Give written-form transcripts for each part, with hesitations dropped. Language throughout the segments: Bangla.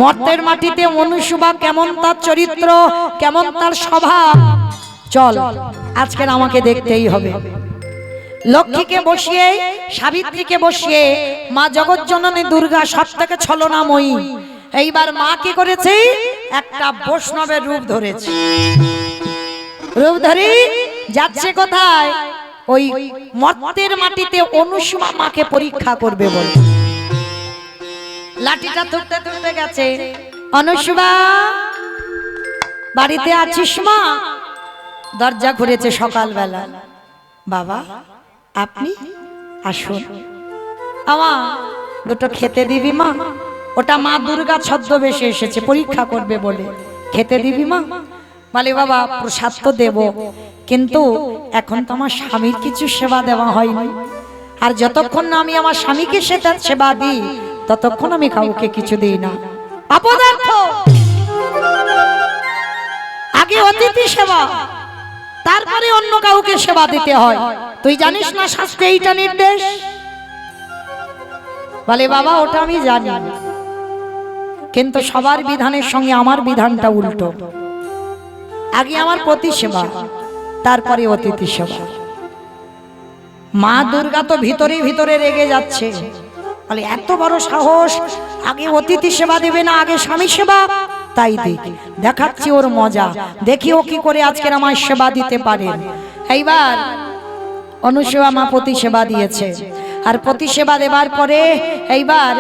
মর্তের মাটিতে মনুষ্যবা কেমন তার চরিত্র, কেমন তার স্বভাব, চল আজকের আমাকে দেখতেই হবে। লক্ষ্মীকে বসিয়ে, সাবিত্রীকে বসিয়ে মা জগৎজননী দুর্গা সব থেকে ছলনাময়ী। এইবার মা কি করেছে, একটা বৈষ্ণবের রূপ ধরেছে। রূপ ধরে যাচ্ছে কোথায়, ওই মর্তের মাটিতে অনুসুয়া মাকে পরীক্ষা করবে বলে লাঠিটা তুলতে তুলতে গেছে। অনুসুয়া বাড়িতে আছিস মা? দরজা খুলেছে সকালবেলা। বাবা আপনি আসুন, আমা দুটো খেতে দিবি মা? ওটা মা দুর্গা ছদ্মবেশে এসেছে, পরীক্ষা করবে বলে। খেতে দিবি মা? বলে বাবা প্রসাদ তো দেব, কিন্তু এখন তো আমার স্বামীর কিছু সেবা দেওয়া হয়নি, আর যতক্ষণ না আমি আমার স্বামীকে সেবা দিই ততক্ষণ আমি কাউকে কিছু দিই না। অপদার্থ, আগে অতিথি সেবা, তারপরে অন্য কাউকে সেবা দিতে হয়। তুই জানিস না শাস্ত্রে এইটা নির্দেশ? বলে বাবা ওটা আমি জানি, কিন্তু সবার বিধানের সঙ্গে আমার বিধানটা উল্টো। আগে আমার পতি সেবা, তারপরে অতিথি সেবা। মা দুর্গা তো ভিতরে ভিতরে রেগে যাচ্ছে, বলে এত বড় সাহস, আগে অতিথি সেবা দেবে না, আগে স্বামী সেবা? তাই দেখাচ্ছি ওর মজা, দেখি ও কি করে আজকের আমার সেবা দিতে পারে। এইবার অনুসুয়া মা পতি সেবা দিয়েছে, আর পতি সেবা দেবার পরে এইবার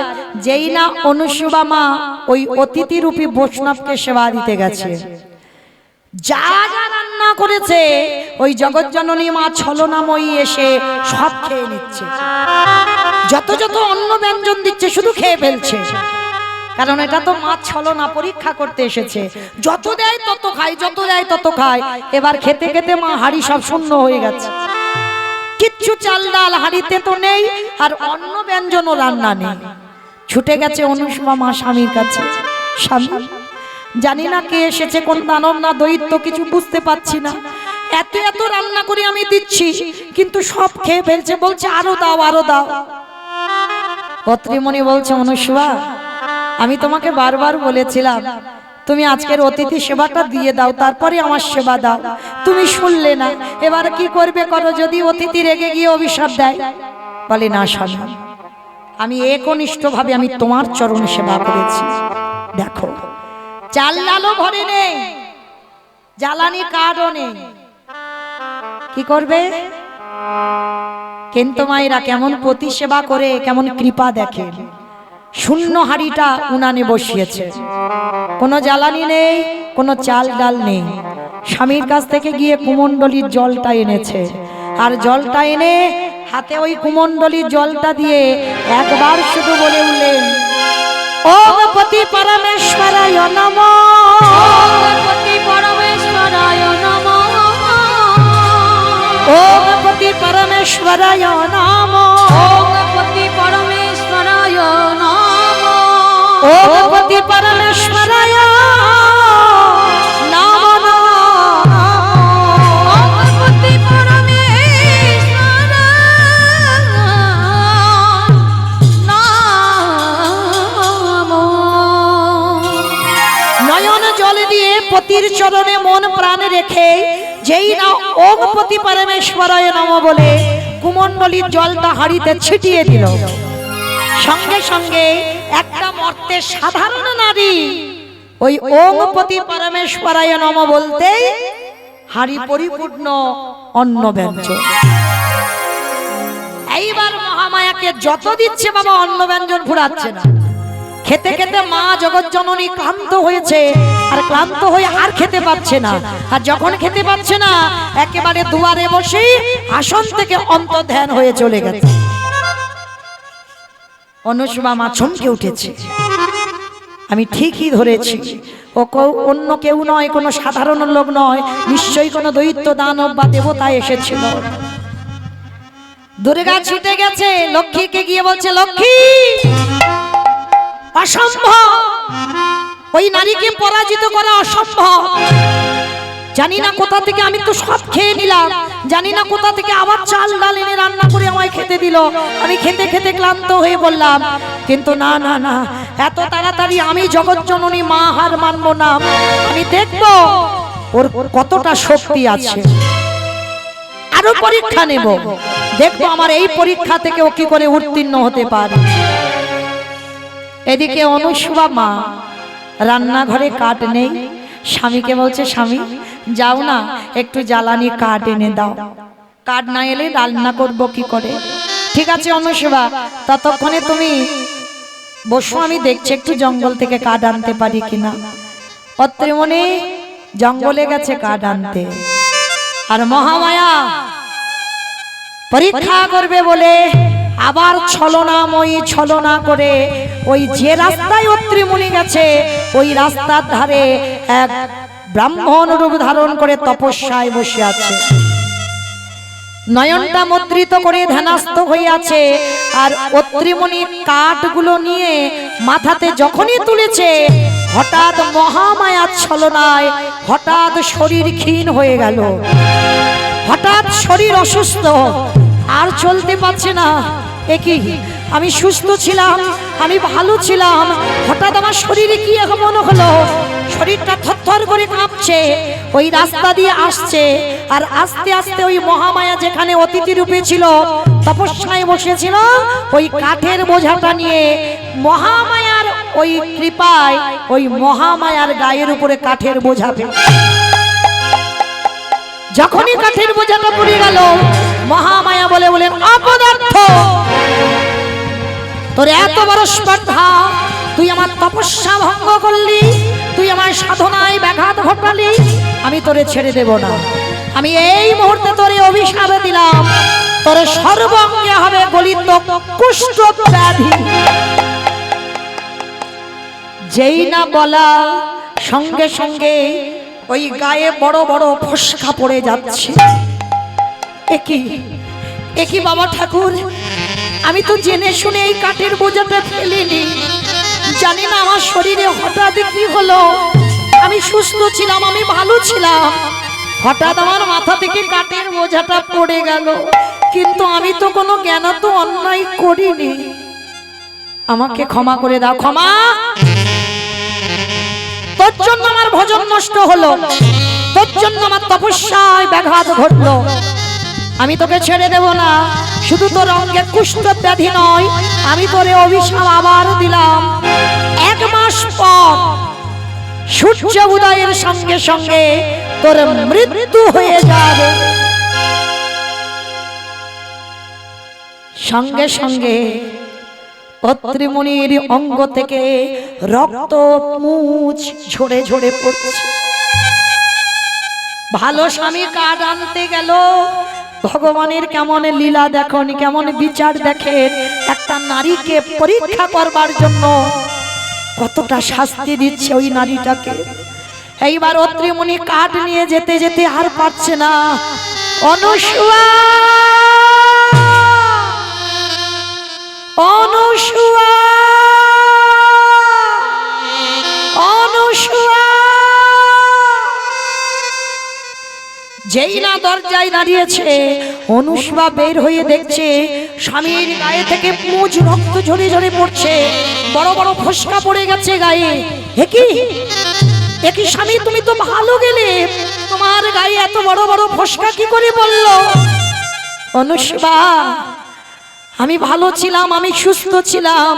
যেই না অনুসুয়া মা ওই অতিথি রূপী বৈষ্ণবকে সেবা দিতে গেছে, যা যা রান্না করেছে ওই জগৎজননী মা ছলনাময়ী এসে সব খেয়ে নিচ্ছে। যত যত অন্ন ব্যঞ্জন দিচ্ছে শুধু খেয়ে ফেলছে, কারণ এটা তো মা ছলনা পরীক্ষা করতে এসেছে। যত দেয় তত খায়, যত দেয় তত খায়। এবার খেতে খেতে মা হাড়ি সব শূন্য হয়ে গেছে, কিচ্ছু চাল ডাল হাড়িতে তো নেই, আর অন্ন ব্যঞ্জনও রান্না নেই। ছুটে গেছে অনুসুয়া মা স্বামীর কাছে। স্বামী জানি না কে এসেছে, কোন দানব না দৈত্য, কিছু বুঝতে পারছি না। এত এত রান্না করে আমি দিচ্ছি, কিন্তু সব খেয়ে ফেলছে, বলছে আরো দাও আরো দাও। পত্রীমণি বলছে অনুসুয়া আমি তোমাকে বারবার বলেছিলাম তুমি আজকের অতিথি সেবাটা দিয়ে দাও, তারপরে আমার সেবা দাও, তুমি শুনলে না। এবার কি করবে করো, যদি অতিথি রেগে গিয়ে অভিশাপ দেয়? বলে না স্বামী, আমি একনিষ্ঠ ভাবে আমি তোমার চরণ সেবা করেছি। দেখো চাল ডালও ঘরে নেই, জ্বালানি কাঠও নেই, কি করবে? কিন্তু মায়েরা কেমন পতি সেবা করে, কেমন কৃপা দেখে। শূন্য হাড়িটা উনানে বসিয়েছে, কোনো জ্বালানি নেই, কোনো চাল ডাল নেই। স্বামীর কাছ থেকে গিয়ে কুমণ্ডলীর জলটা এনেছে, আর জলটা এনে হাতে ওই কুমণ্ডলীর জলটা দিয়ে একবার শুধু বলে উঠলেন ওম পতি পরমেশ্বরায় নমঃ, ওম পতি পরমেশ্বরায় নমঃ, ওম পতি পরমেশ্বরায় নমঃ, ওম পতি পরমেশ্বরায় নমঃ, ওম পতি পরমেশ্বরায় পতির চরণে মন প্রাণ রেখে যেই না ওম পতি পরমেশ্বরায় নমঃ বলে কুমণ্ডলীর জলটা হাড়িতে ছিটিয়ে দিল, সঙ্গে সঙ্গে একটা মর্তের সাধারণ নারী ওই ওম পতি পরমেশ্বরায় নমঃ বলতে হাড়ি পরিপূর্ণ অন্ন ব্যঞ্জন। এইবার মহামায়াকে যত দিচ্ছে বাবা অন্ন ব্যঞ্জন ফুরাচ্ছে না। খেতে খেতে মা জগৎজননী ক্লান্ত হয়েছে, আর ক্লান্ত হয়ে আর খেতে পাচ্ছে না। আর যখন খেতে পাচ্ছে না, একেবারে দুয়ারে বসে আসন থেকে অন্তর্ধান হয়ে চলে গেছে। অনুসুয়া মা চমকে উঠেছে, আমি ঠিকই ধরেছি, ও অন্য কেউ নয়, কোনো সাধারণ লোক নয়, নিশ্চয়ই কোনো দৈত্য দানব বা দেবতা এসেছিল। দুর্গা ছুটে গেছে, লক্ষ্মীকে গিয়ে বলছে লক্ষ্মী অসম্ভব, ওই নারীকে পরাজিত করা অসম্ভব। জানি না কোথা থেকে, আমি তো সব খেয়ে নিলাম, জানি না কোথা থেকে আবার চাল ডাল এনে রান্না করে আমায় খেতে দিল। আমি খেতে খেতে ক্লান্ত হয়ে বললাম, কিন্তু না না না, এত তাড়াতাড়ি আমি জগৎজননী মা হার মানবো না। আমি দেখবো ওর কতটা শক্তি আছে, আরো পরীক্ষা নেব, দেখবো আমার এই পরীক্ষা থেকে ও কি করে উত্তীর্ণ হতে পারে। এদিকে অনুসুয়া মা রান্নাঘরে কাঠ নেই, স্বামীকে বলছে, স্বামী যাও না একটু জ্বালানি কাঠ এনে দাও, কাঠ না এলে রান্না করব কি করে। ঠিক আছে অনুসুয়া, ততক্ষণে তুমি বসো, আমি দেখছি একটু জঙ্গল থেকে কাঠ আনতে পারি কিনা। অত্রিমণি জঙ্গলে গেছে কাঠ আনতে, আর মহামায়া পরীক্ষা করবে বলে আবার ছলনাময়ী ছলনা করে ওই যে রাস্তায় অত্রিমণি গেছে ওই রাস্তার ধারে এক ব্রাহ্মণ রূপ ধারণ করে তপস্যায় বসে আছে, নয়নটা মুদ্রিত করে ধ্যানস্থ হয়ে আছে। আর অত্রিমণি কাঠগুলো নিয়ে মাথাতে যখনই তুলেছে, হঠাৎ মহামায়ার ছলনায় হঠাৎ শরীর ক্ষীণ হয়ে গেল, হঠাৎ শরীর অসুস্থ, আর চলতে পারছে না। একই আমি সুস্থ ছিলাম, আমি ভালো ছিলাম, হঠাৎ আমার শরীরে কি এমন হলো, শরীরটা থরথর করে কাঁপছে। ওই রাস্তা দিয়ে আসছে, আর আস্তে আস্তে ওই মহামায়া যেখানে অতিথি রূপে ছিল, তপস্যায় বসেছিল, ওই কাঠের বোঝাটা নিয়ে মহামায়ার ওই কৃপায় ওই মহামায়ার গায়ের উপরে কাঠের বোঝা, যখনই কাঠের বোঝাটা পড়ে গেল, মহামায়া বলেন, অপদার্থ, তোর এত বড় স্পর্ধা, তুই আমার তপস্যা ভঙ্গ করলি, তুই আমার সাধনায় ব্যাঘাত ঘটালি, আমি তোরে ছেড়ে দেব না। আমি এই মুহূর্তে তোরে অভিশাপ দিলাম, তোর সর্বাঙ্গে হবে গলিত কুষ্ঠ ব্যাধি। যেই না বলা, সঙ্গে সঙ্গে ওই গায়ে বড় বড় ফোসকা পড়ে যাচ্ছে। একই বাবা ঠাকুর, আমি তো জেনে শুনে এই কাঠের বোঝাটা ফেলিনি, জানি না আমার শরীরে হঠাৎ কি হলো। আমি সুস্থ ছিলাম, আমি ভালো ছিলাম, হঠাৎ আমার মাথা থেকে কাঠের বোঝাটা পড়ে গেল, কিন্তু আমি তো কোনো জ্ঞান তো অন্যায় করিনি, আমাকে ক্ষমা করে দাও। ক্ষমা, তোর জন্য আমার ভজন নষ্ট হলো, তোর জন্য আমার তপস্যায় ব্যাঘাত ঘটলো, আমি তোকে ছেড়ে দেব না। শুধু তোর অঙ্গে কুষ্ঠ ব্যাধি নয়, আমি তোরে অভিশাপ আবার দিলাম, 1 মাস পর সূর্য উদয়ের সঙ্গে সঙ্গে তোর মৃত্যু হয়ে যাবে। সঙ্গে সঙ্গে অত্রিমণির অঙ্গ থেকে রক্ত মুছ ঝরে ঝরে পড়ছে। ভালো স্বামী কাঠ আনতে গেল, ভগবানের কেমন লীলা দেখুন, কেমন বিচার দেখেন, একটা নারীকে পরীক্ষা করবার জন্য কতটা শাস্তি দিচ্ছে ওই নারীটাকে। এইবার অত্রিমণি কাঠ নিয়ে যেতে যেতে আর পারছে না, অনুসুয়া, অনুসুয়া, অনুসুয়া, যেই না দরজায় দাঁড়িয়েছে, অনুসুয়া বের হয়ে দেখছে স্বামীর গায়ে থেকে মুজ রক্ত ঝরে ঝরে পড়ছে, বড় বড় ফোসকা পড়ে গেছে গায়ে। একই স্বামী, তুমি তো ভালো গেলে, তোমার গায়ে এত বড় বড় ফোসকা কি করে বললো? অনুসুয়া, আমি ভালো ছিলাম, আমি সুস্থ ছিলাম,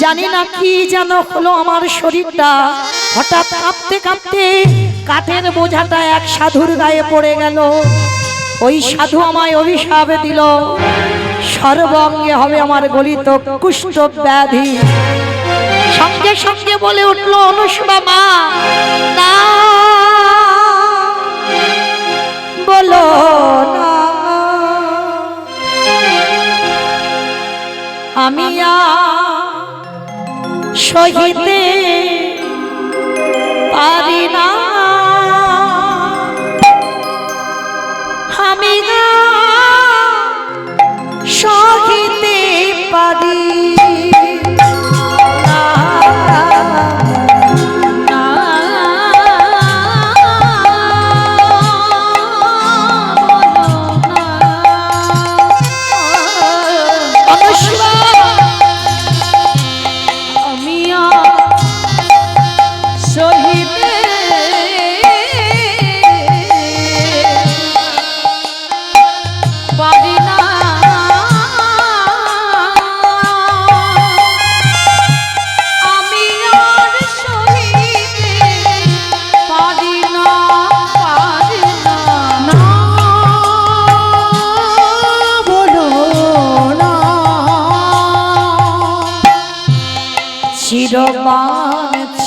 জানি না কি যেন হলো আমার শরীরটা, হঠাৎ কাঁপতে কাঁপতে কাঠের বোঝাটা এক সাধুর গায়ে পড়ে গেল। ওই সাধু আমায় অভিশাপ দিল, সর্বাঙ্গে হবে আমার গলিত কুষ্ঠ ব্যাধি। সঙ্গে সঙ্গে বলে উঠলো অনুসুয়া মা, না বলো না, আমি সহিতে পারি না, আমি সহিতে পারি না।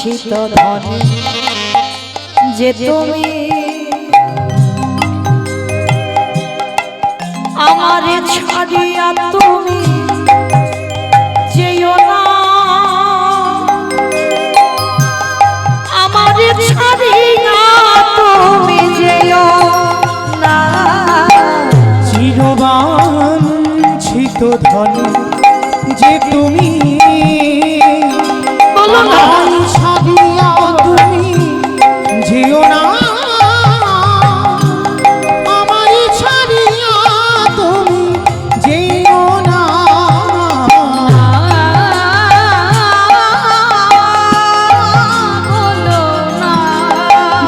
বাঞ্ছিত ধনে যে তুমি আমারে ছাড়িয়া তুমি যেও না, আমারে ছাড়িয়া তুমি যেও না। চিরবাঞ্ছিত ধনে যে তুমি আমারে ছাড়িয়া তুমি যেও না, আমারে ছাড়িয়া তুমি যেও না।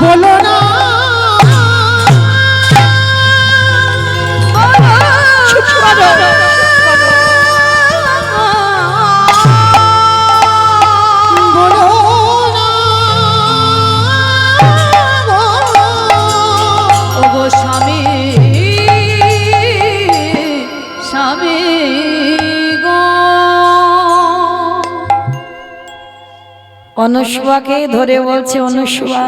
বলো না অনুসুয়াকে ধরে বলছে, অনুসুয়া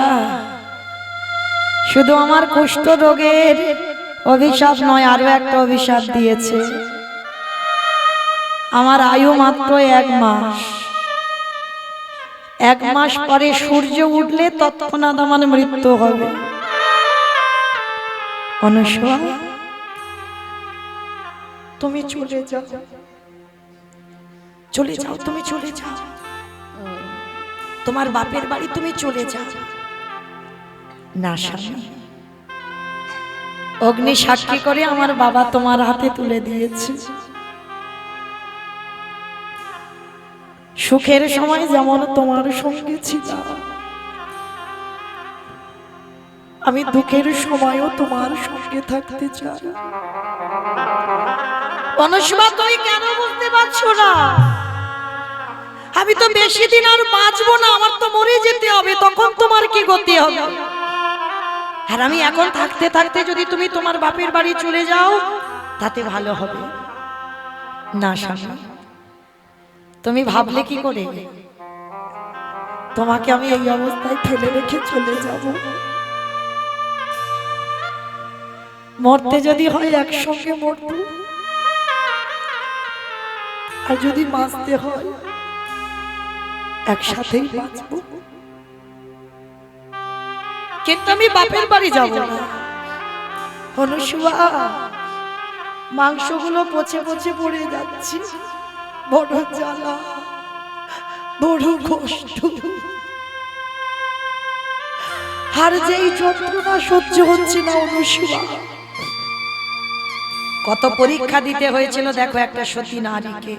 শুধু আমার কুষ্ঠ রোগের অভিশাপ নয়, আরো একটা অভিশাপ দিয়েছে। আমার আয়ু মাত্র 1 মাস, 1 মাস পরে সূর্য উঠলে তৎক্ষণাৎ আমার মৃত্যু হবে। অনুসুয়া তুমি চলে যাও, চলে যাও, তুমি চলে যাও, তোমার বাপের বাড়ি তুমি চলে যাও। না স্বামী, অগ্নি সাক্ষী করে আমার বাবা তোমার হাতে তুলে দিয়েছে। সুখের সময় যেমন তোমার সঙ্গে ছিলাম, আমি দুঃখের সময়ও তোমার সঙ্গে থাকতে চাই। অনুসুয়া তুমি কেন বুঝতে পারছো না? আমি তো বেশি দিন আর বাঁচবো না, আমার তো মরে যেতে হবে, তখন তোমার কি গতি হবে? আর আমি এখন থাকতে থাকতে যদি তুমি তোমার বাপের বাড়ি চলে যাও তাতে ভালো হবে না। স্বামী তুমি ভাবলে কি করে তোমাকে আমি এই অবস্থায় ফেলে রেখে চলে যাব? মরতে যদি হয় একসঙ্গে মরব, আর যদি বাঁচতে হয় একসাথেই বাঁচব। কিন্তু আমি বাপের বাড়ি যাব না। অনুসুয়া মাংসগুলো পচে পচে পড়ে যাচ্ছে, বড় জ্বালা, বড় কষ্ট, আর যেই যন্ত্রণা সহ্য হচ্ছে না। অনুসুয়া কত পরীক্ষা দিতে হয়েছিল দেখো একটা সতী নারীকে,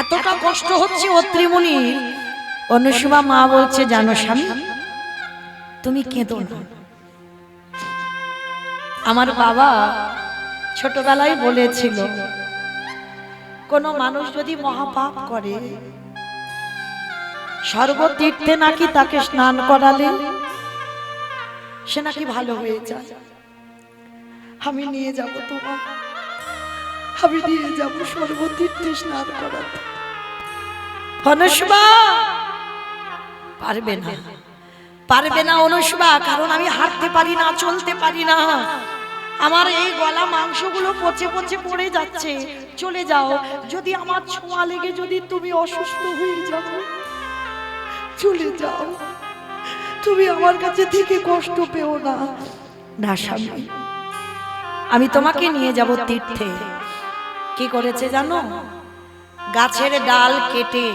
এতটা কষ্ট হচ্ছে অত্রিমুনি। অনুসুয়া মা বলছে, জানো স্বামী তুমি কেঁদো না। আমার বাবা ছোটবেলায় বলেছিল, কোন মানুষ যদি মহাপাপ করে স্বর্গতীর্থে নাকি তাকে স্নান করালে সে নাকি ভালো হয়ে যায়। আমি নিয়ে যাব তোমার, আমি নিয়ে যাব স্বর্গতীর্থে স্নান করাতে। অনুসুয়া পারবে না, পারবে না অনুসুয়া, কারণ আমি হাঁটতে পারি না, চলতে পারি না, আমার এই গলা মাংসগুলো পচে পচে পড়ে যাচ্ছে। চলে যাও, যদি আমার ছোঁয়া লেগে যদি তুমি অসুস্থ হয়ে যাও, চলে যাও, তুমি আমার কাছে থেকে কষ্ট পেও না। না স্বামী, আমি তোমাকে নিয়ে যাব তীর্থে। কি করেছে জানো? গাছের ডাল কেটে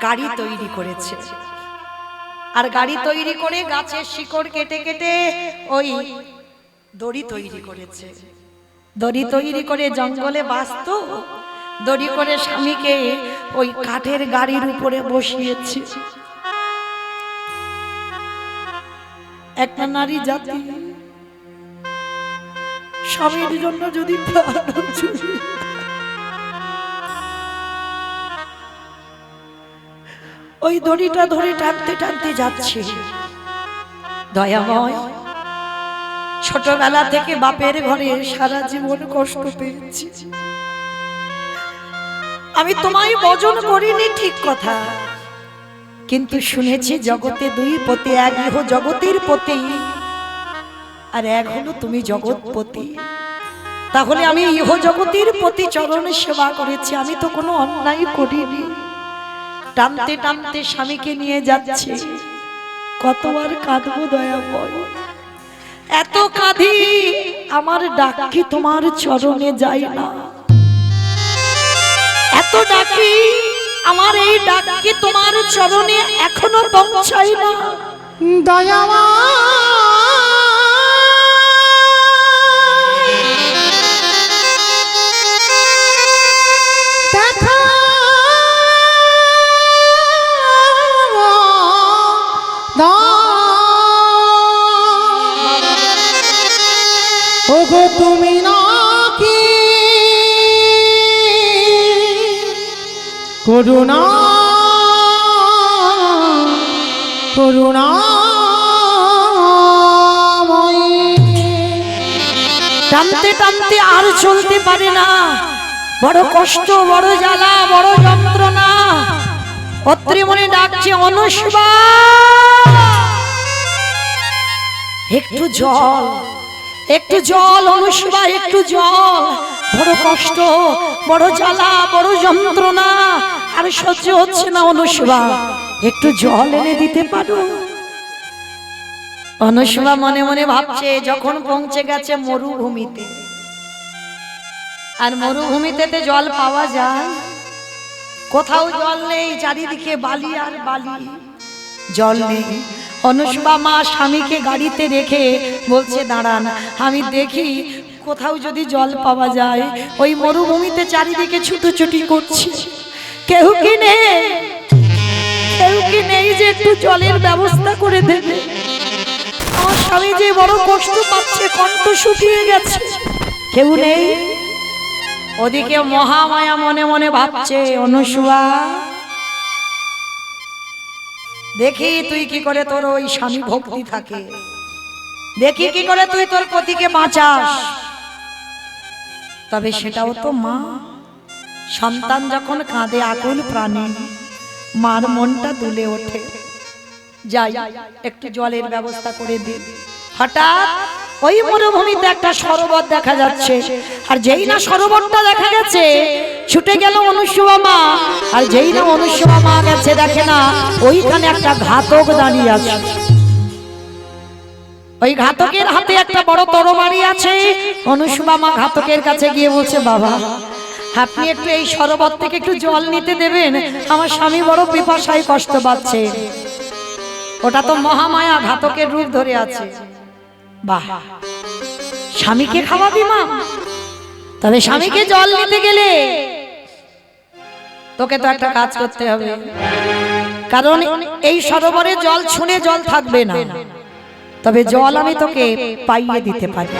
গাড়ি তৈরি করেছে, আর গাড়ি তৈরি করে গাছের শিকড় কেটে কেটে ওই দড়ি তৈরি করেছে। দড়ি তৈরি করে জঙ্গলে বাঁচত, দড়ি করে স্বামীকে ওই কাঠের গাড়ির উপরে বসিয়েছে। একটা নারী জাতি স্বামীর জন্য যদি প্রাণ চুরি, ওই দড়িটা ধরে টানতে টানতে যাচ্ছে। দয়াময়, ছোটবেলা থেকে বাপের ঘরে সারা জীবন কষ্ট পেয়েছি। আমি তোমায় বজন করিনি ঠিক কথা, কিন্তু শুনেছি জগতে দুই পতি, এক ইহ জগতের পতি আর এক হলো তুমি জগৎপতি। তাহলে আমি ইহ জগতের পতি চরণে সেবা করেছি, আমি তো কোনো অন্যায় করিনি। টানতে টানতে স্বামীকে নিয়ে যাচ্ছে, কতবার কাঁদবো দয়াময়, এত কাঁদি আমার ডাক কি তোমার চরণে যায় না, এত ডাকি আমার এই ডাক কি তোমার চরণে এখনো পৌঁছায় না। ওগো তুমি নাকি করুণা করুণাময়ী। টানতে টানতে আর চলতে পারে না, বড় কষ্ট, বড় জ্বালা, বড় যন্ত্রণা। অত্রি মনে ডাকছে অনুষ্বা, একটু জল, একটু জল অনুষ্বা, একটু জল। বড় কষ্ট, বড় জ্বালা, বড় যন্ত্রণা, আর সহ্য হচ্ছে না অনুষ্বা, একটু জল এনে দিতে পারো? অনুষ্বা মনে মনে ভাবছে, যখন পৌঁছে গেছে মরুভূমিতে, আর মরুভূমিতে জল পাওয়া যায়? কোথাও জল নেই, চারিদিকে বালি আর বালি, জল নেই। অনুষ্বা মা স্বামীকে গাড়িতে রেখে বলছে, দাঁড়ান আমি দেখি কোথাও যদি জল পাওয়া যায়। ওই মরুভূমিতে চারিদিকে ছুটোছুটি করছি, কেউ কি নেই, কেউ কি নেই যে একটু জলের ব্যবস্থা করে দেবে? আমার স্বামী যে বড় কষ্ট পাচ্ছে, কণ্ঠ শুকিয়ে গেছে, কেউ নেই। ওদিকে মহামায়া মনে মনে ভাবছে, অনুষ্বা দেখি তুই কি করে তোর ওই স্বামী ভক্তি থাকে, দেখি কি করে তুই তোর পতিকে বাঁচাস। তবে সেটাও তো মা, সন্তান যখন কাঁদে আকুল প্রাণে, মার মনটা দুলে ওঠে। যাই একটু জলের ব্যবস্থা করে দিই। হঠাৎ ওই মরুভূমিতে একটা সরোবর দেখা যাচ্ছে, আর যেই না সরোবরটা দেখা গেছে, ছুটে গেল অনুষ্বা মা। আর যেই না অনুষ্বা মা গেছে, দেখে না ওইখানে একটা ঘাতক দাঁড়িয়ে আছে। ওই ঘাতকের হাতে একটা বড় তরবারি আছে। অনুষ্বা মা ঘাতকের কাছে গিয়ে বলছে, বাবা আপনি একটু এই সরোবর থেকে একটু জল নিতে দেবেন, আমার স্বামী বড় পিপাসায় কষ্ট পাচ্ছে। ওটা তো মহামায়া ঘাতকের রূপ ধরে আছে। বাহ, স্বামীকে খাওয়াবি মা? তবে স্বামীকে জল নিতে গেলে তোকে তো একটা কাজ করতে হবে, কারণ এই সরোবরে জল ছুঁয়ে জল থাকবে না। তবে জল আমি তোকে পাইয়ে দিতে পারি।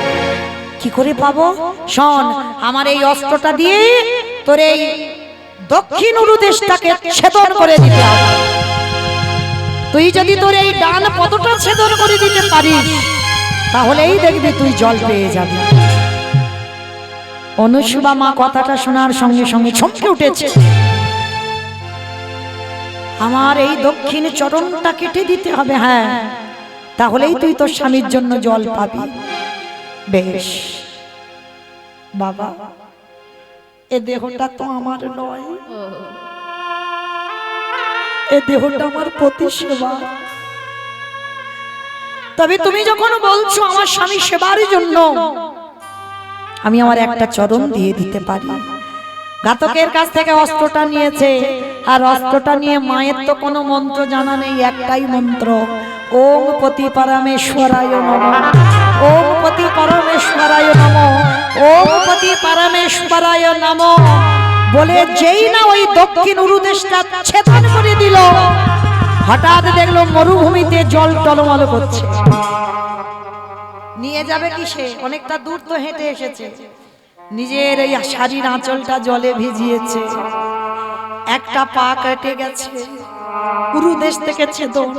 কি করে পাবো? শোন, আমার এই অস্ত্রটা দিয়ে তোর এই দক্ষিণ উরুদেশটাকে ছেদন করে দিতে হবে। তুই যদি তোর এই ডান পদটা ছেদন করে দিতে পারিস, তাহলেই দেখবি তুই জল পেয়ে যাবি। অনুষ্বা মা কথাটা শোনার সঙ্গে সঙ্গে চমকে উঠেছে। আমার এই দক্ষিণ চরণটা কেটে দিতে হবে, হ্যাঁ, তাহলেই তুই তোর স্বামীর জন্য জল পাবি। বেশ বাবা, এ দেহটা তো আমার নয়, এ দেহটা আমার পতি সেবা। তবে তুমি যখন বলছো আমার স্বামী সেবার জন্য, আমি আমার একটা চরণ দিয়ে দিতে পারি। ঘাতকের কাছ থেকে অস্ত্রটা নিয়েছে, আর অস্ত্রটা নিয়ে মায়ের তো কোনো মন্ত্র জানা নেই, একটাই মন্ত্র, ওম পতি পরমেশ্বরায় নমঃ, ওম পতি পরমেশ্বরায় নমঃ, ওম পতি পরমেশ্বরায় নমঃ বলে যেই না ওই দক্ষিণ উরুদেশটা ছেদন করে দিল, হঠাৎ দেখলো মরুভূমিতে জল টলমল করছে। নিয়ে যাবে কিসে? অনেকটা দূর তো হেঁটে এসেছে, নিজের এই শাড়ির আঁচলটা জলে ভিজিয়েছে, একটা পা কেটে গেছে, উরুদেশ থেকে ছেদন।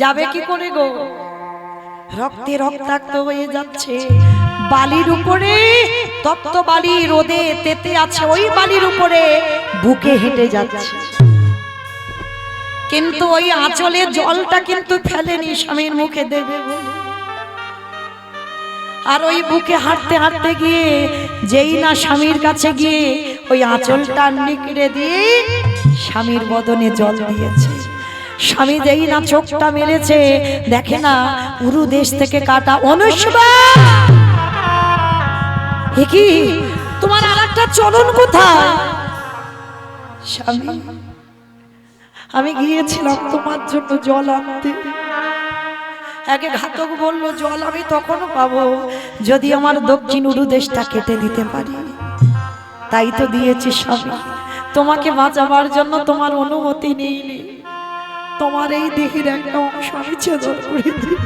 যাবে কি করে গো? রক্তে রক্তাক্ত হয়ে যাচ্ছে। বালির উপরে তপ্ত বালি, রোদে তেতে আছে, ওই বালির উপরে বুকে হেঁটে যাচ্ছে। কিন্তু ওই আঁচলে জলটা কিন্তু ফেলেনি স্বামীর মুখে দেবে বলে। আর ওই বুকে হাঁটতে হাঁটতে গিয়ে যেই না স্বামীর কাছে গিয়ে ওই আঁচলটা নিকড়ে দিয়ে স্বামীর বদনে জল দিয়েছে। স্বামী যেই না চোখটা মেলেছে দেখে না উরু দেশ থেকে কাটা অনুষ্বা, কি তোমার আরেকটা চরণ কোথায়? স্বামী, আমি গিয়েছিলাম তোমার জন্য জল আনতে। আগে ঘাতক বললো জল আমি তখনও পাবো যদি আমার দক্ষিণ উরু দেশটা কেটে দিতে পারি। তাই তো দিয়েছি স্বামী, তোমাকে বাঁচাবার জন্য তোমার অনুমতি নেইনি, তোমার এই দেহের একটা অংশ আমি ছেদন করে দিই।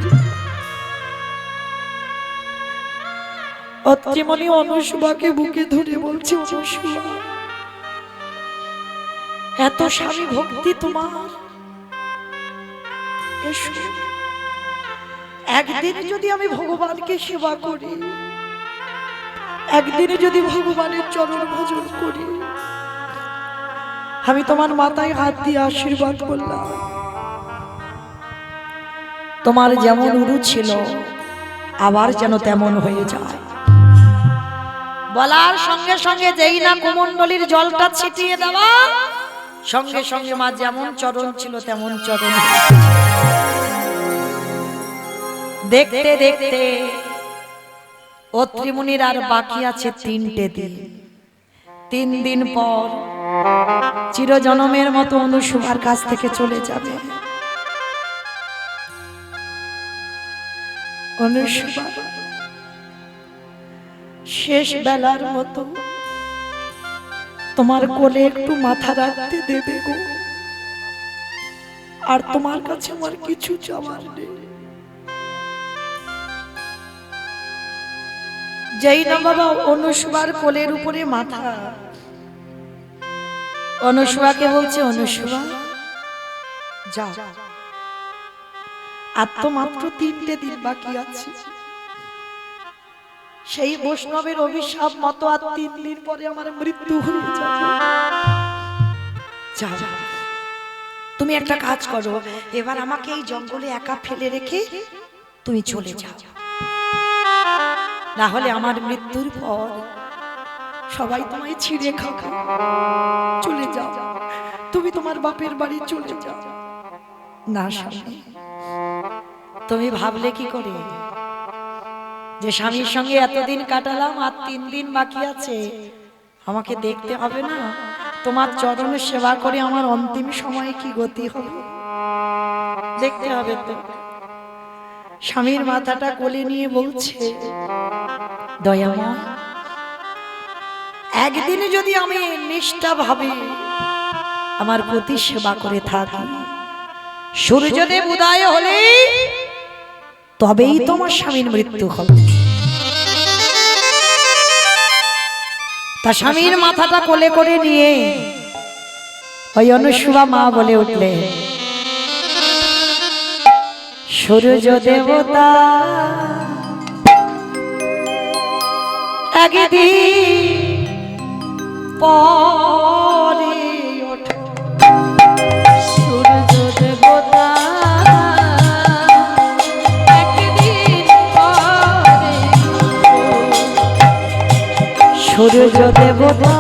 অত্রিমণি অনুসুবাকে বুকে ধরে বলছে, অনুসুবা এত স্বামী ভক্তি তোমার, এসো একদিন যদি আমি ভগবানকে সেবা করি, একদিনে যদি ভগবানের চরণ ভজন করি, আমি তোমার মাথায় হাত দিয়ে আশীর্বাদ করলাম, তোমার যেমন উরু ছিল আবার যেন তেমন হয়ে যায়। বলার সঙ্গে সঙ্গে যেই না কুমণ্ডলীর জলটা ছিটিয়ে দেওয়া, সঙ্গে সঙ্গে মা যেমন চরণ ছিল তেমন চরণ। দেখতে দেখতে অত্রিমুনির আর বাকি আছে 3টে দিন। 3 দিন পর চিরজনমের মতো অনুসুবার কাছ থেকে চলে যাবে। অনুসুবা শেষ বেলার মতো তোমার কোলে একটু মাথা রাখতে দেবে গো, আর তোমার কাছে আমার কিছু চাওয়ার নেই। যেই না বাবা অনুসুবার কোলের উপরে মাথা, অনুসুবাকে বলছে, অনুসুবা যাও, আর তো মাত্র 3টে দিন বাকি আছে। সেই বৈষ্ণবের অভিশাপ মতো আর 3 দিন পরে আমার মৃত্যু হয়ে যাবে। যাও, তুমি একটা কাজ করো, এবার আমাকে এই জঙ্গলে একা ফেলে রেখে তুমি চলে যাও, না হলে আমার মৃত্যুর পর সবাই তোমায় ছিঁড়ে খাবে। চলে যাও, তুমি তোমার বাপের বাড়ি চলে যাও। না স্বামী, তুমি ভাবলে কি করে যে স্বামীর সঙ্গে এতদিন কাটালাম আর 3 দিন বাকি আছে, আমাকে দেখতে হবে না? তোমার চরণের সেবা করে আমার অন্তিম সময়ে কি গতি হবে দেখতে হবে তো। স্বামীর মাথাটা কোলে নিয়ে বলছে, দয়াময়, একদিনে যদি আমি নিষ্ঠা ভাবে আমার প্রতি সেবা করে থাকি, সূর্যদেব উদয় হলে তবেই তোমার স্বামীর মৃত্যু হবে। তা স্বামীর মাথাটা কোলে করে নিয়ে ওই অনুসুবা মা বলে উঠলে, সূর্য দেবতা একদিন পরে ওঠো, সূর্য দেবতা একদিন পরে সূর্য দেবতা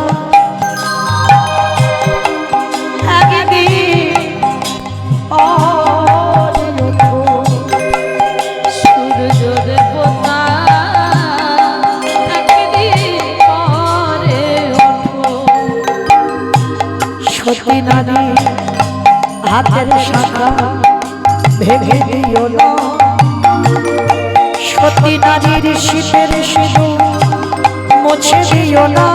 নারী হাতের শাখা ভেঙে দিও না, সতী নারীর শীতের সিঁদুর মুছে দিও না।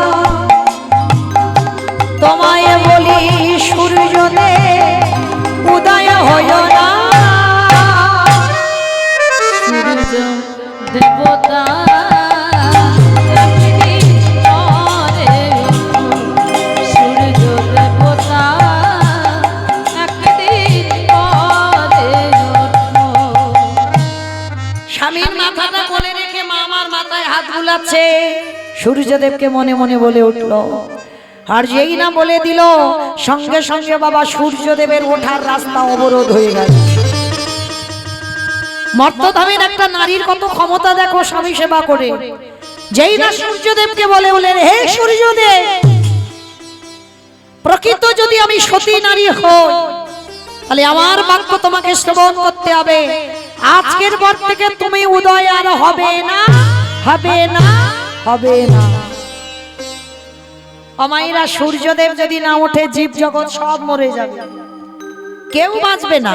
তোমায় বলি সূর্যদেব উদয় হয় না, সূর্য দেবতা সূর্যদেবকে মনে মনে বলে উঠল, আর যেই না বলে দিল সঙ্গে সঙ্গে বাবা সূর্যদেবের ওঠার রাস্তা অবরোধ হয়ে গেল। মর্তধামের একটা নারীর কত ক্ষমতা দেখো স্বামী সেবা করে। যেই না সূর্যদেবকে বলে বলেন, হে সূর্যদেব, প্রকৃত যদি আমি সতী নারী হই তাহলে আমার বাক্য তোমাকে শ্রবণ করতে হবে। আজকের পর থেকে তুমি উদয় আর হবে না, হবে না, হবে না। অমাইরা সূর্যদেব যদি না ওঠে জীব জগৎ সব মরে যাবে, কেউ বাঁচবে না।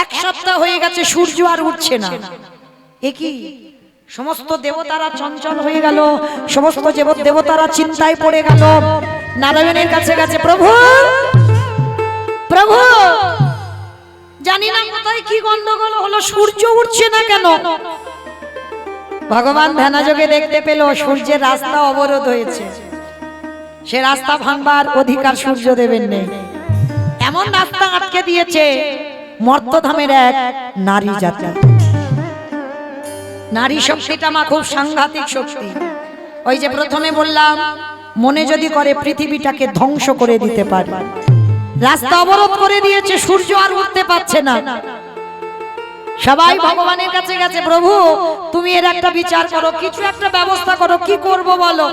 এক সপ্তাহ হয়ে গেছে সূর্য আর উঠছে না। এ কি? সমস্ত দেবতারা চঞ্চল হয়ে গেল, সমস্ত দেবতারা চিন্তায় পড়ে গেল। নারায়ণের কাছে গেছে, প্রভু প্রভু, জানি না কোথায় কি গন্ডগোল হলো, সূর্য উঠছে না কেন? ভগবান ধ্যানযোগে দেখতে পেল সূর্যের রাস্তা অবরোধ হয়েছে। সে রাস্তা ভাঙবার অধিকার সূর্যদেবের নেই। এমন রাস্তা আটকে দিয়েছে মর্তধামের এক নারী জাতি। নারী শক্তিটা মা খুব সাংঘাতিক শক্তি। ওই যে প্রথমে বললাম, মনে যদি করে পৃথিবীটাকে ধ্বংস করে দিতে পারে। রাস্তা অবরোধ করে দিয়েছে, সূর্য আর উঠতে পারছে না। সবাই ভগবানের কাছে গেছে, প্রভু তুমি এর একটা বিচার করো, কিছু একটা ব্যবস্থা করো। কি করব বলো?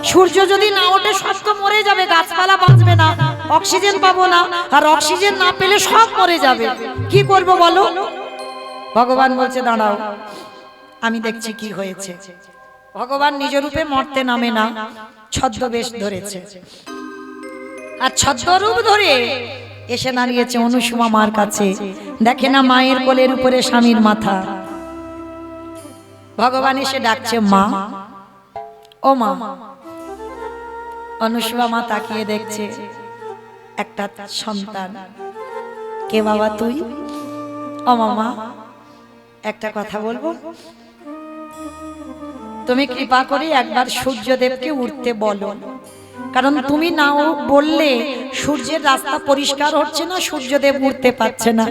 সূর্য যদি না ওঠে সব তো মরে যাবে, গাছপালা বাঁচবে না, অক্সিজেন পাবো না, আর অক্সিজেন না পেলে সব মরে যাবে। কি করব বলো? ভগবান বলছে, দাঁড়াও, আমি দেখছি কি হয়েছে। ভগবান নিজ রূপে মর্তে নামে না, ছদ্মবেশ ধরেছে। আর ছদ্মরূপ ধরে এসে দাঁড়িয়েছে অনুসুমা মার কাছে। দেখে না মায়ের কোলের উপরে স্বামীর মাথা। ভগবান এসে ডাকছে, মা, ও মা। অনুসুমা মা তাকিয়ে দেখছে একটা সন্তান। কে বাবা তুই? ও মামা, একটা কথা বলবো? তুমি কৃপা করে একবার সূর্যদেবকে উঠতে বলো, কারণ তুমি নাও বললে সূর্যের রাস্তা পরিষ্কার হচ্ছে না, সূর্যদেব উঠতে পারছে না।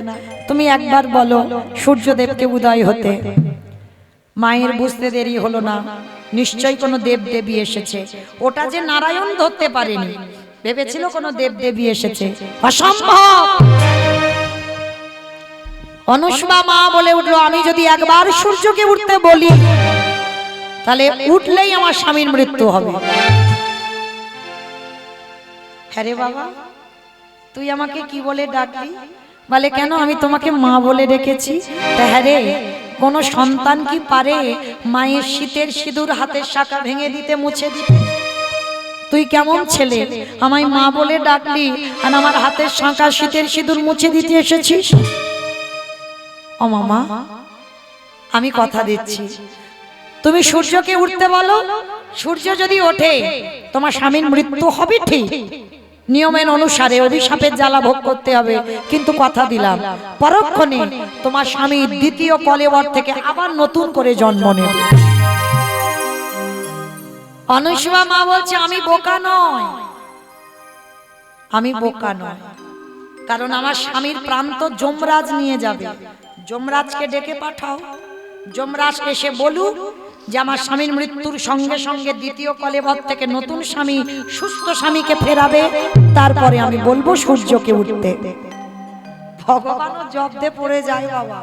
তুমি একবার বলো সূর্যদেবকে উদয় হতে। মায়ের বুঝতে দেরি হলো না, নিশ্চয়ই কোনো দেব দেবী এসেছে। ওটা যে নারায়ণ ধরতে পারেনি, ভেবেছিল কোনো দেব দেবী এসেছে। অসম্ভব। অনুসুমা মা বলে উঠলো, আমি যদি একবার সূর্যকে উঠতে বলি তাহলে উঠলেই আমার স্বামীর মৃত্যু হবে। হ্যাঁ রে বাবা, তুই আমাকে কি বলে ডাকলি? বলে, কেন আমি তোমাকে মা বলে ডেকেছি। হ্যাঁ রে, কোন সন্তান কি পারে মায়ের শীতের সিঁদুর হাতের শাখা ভেঙে দিতে, মুছে দিতে? তুই কেমন ছেলে, আমায় মা বলে ডাকলি আর আমার হাতের শাখা শীতের সিঁদুর মুছে দিতে এসেছিস? ও মামা, আমি কথা দিচ্ছি, তুমি সূর্যকে উঠতে বলো। সূর্য যদি ওঠে তোমার স্বামীর মৃত্যু হবে ঠিক, নিয়মের অনুসারে অভিশাপের জ্বালা ভোগ করতে হবে। কিন্তু কথা দিলাম, পরক্ষণে তোমার স্বামী দ্বিতীয় কলেবর থেকে আবার নতুন করে জন্ম নেবে। অনুসুমা মা বলছে, আমি বোকা নয়, আমি বোকা নয়, কারণ আমার স্বামীর প্রাণ তো যমরাজ নিয়ে যাবে। যমরাজকে ডেকে পাঠাও, যমরাজ এসে বলুক যে আমার স্বামীর মৃত্যুর সঙ্গে সঙ্গে দ্বিতীয় কলেবর থেকে নতুন স্বামী, সুস্থ স্বামীকে ফেরাবে। তারপরে আমি বলবো সূর্যকে উঠতে। ভগবানও জব্দে পড়ে যায় বাবা।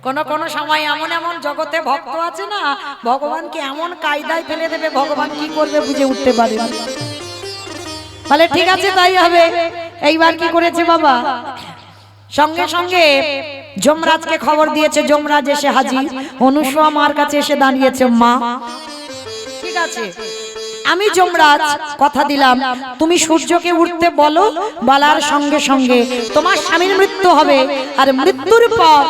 কোন কোন সময় এমন এমন জগতে ভক্ত আছে না, ভগবানকে এমন কায়দায় ফেলে দেবে, ভগবান কি করবে বুঝে উঠতে পারে না। বলে ঠিক আছে তাই হবে। এইবার কি করেছে বাবা, সঙ্গে সঙ্গে যমরাজকে খবর দিয়েছে। যমরাজ এসে হাজির, অনুসুমা মার কাছে এসে দাঁড়িয়েছে। মা, ঠিক আছে, আমি যমরাজ কথা দিলাম, তুমি সূর্যকে উঠতে বলো। বলার সঙ্গে সঙ্গে তোমার স্বামীর মৃত্যু হবে, আর মৃত্যুর পর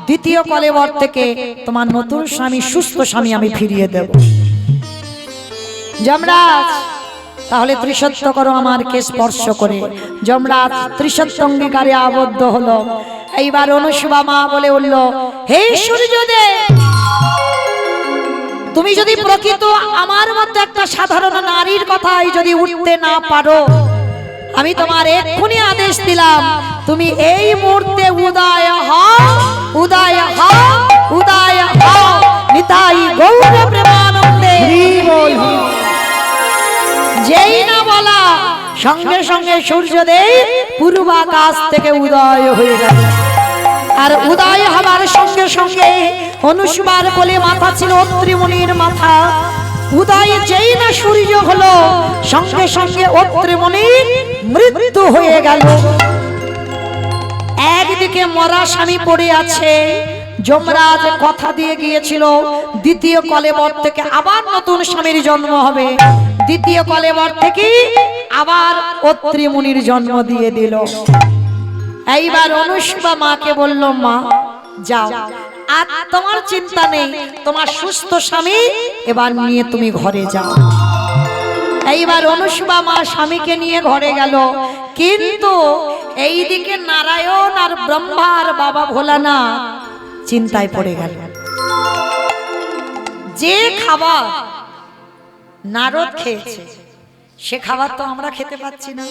দ্বিতীয় কলেবর থেকে তোমার নতুন স্বামী, সুস্থ স্বামী আমি ফিরিয়ে দেব। যমরাজ, তাহলে ত্রিসত্য করো আমারকে স্পর্শ করে। যমরাজ ত্রিসত্য অঙ্গীকারে আবদ্ধ হলো। এইবার অনুসুমা মা বলে উঠল, হে সূর্যদেব, তুমি যদি প্রকৃত আমার মতো একটা সাধারণ নারীর কথাই যদি উঠতে না পারো, আমি তোমার এক্ষুনি আদেশ দিলাম, তুমি এই মুহূর্তে উদয় হও, উদয় হও, উদয় হও। নিতাই গৌর প্রেমানন্দে। যেই না বলা সঙ্গে সঙ্গে সূর্যদেব পূর্বাকাশ থেকে উদয় হয়ে গেল। আর উদয় হবার সঙ্গে সঙ্গে অনুসবার কোলে মাথা ছিল অত্রি মুনির মাথা। উদয় যেই না সূর্য হলো সঙ্গে সঙ্গে অত্রি মুনির মৃত্যু হয়ে গেল। একদিকে মরা স্বামী পড়ে আছে, যমরাজ কথা দিয়ে গিয়েছিল দ্বিতীয় কলেবর থেকে আবার নতুন স্বামীর জন্ম হবে। দ্বিতীয় কলেবর থেকে আবার অত্রি মুনির জন্ম দিয়ে দিল। এইবার অনুসুয়া মাকে বলল, মা যাও, আর তোমার চিন্তা নেই, তোমার সুস্থ স্বামী এবার নিয়ে তুমি ঘরে যাও। এইবার অনুসুয়া মা স্বামীকে নিয়ে ঘরে গেল। কিন্তু এইদিকে নারায়ণ আর ব্রহ্মার বাবা ভোলানাথ চিন্তায় পড়ে গেল। যে খাবার নারদ খেয়েছে সে খাবার তো আমরা খেতে পাচ্ছি না।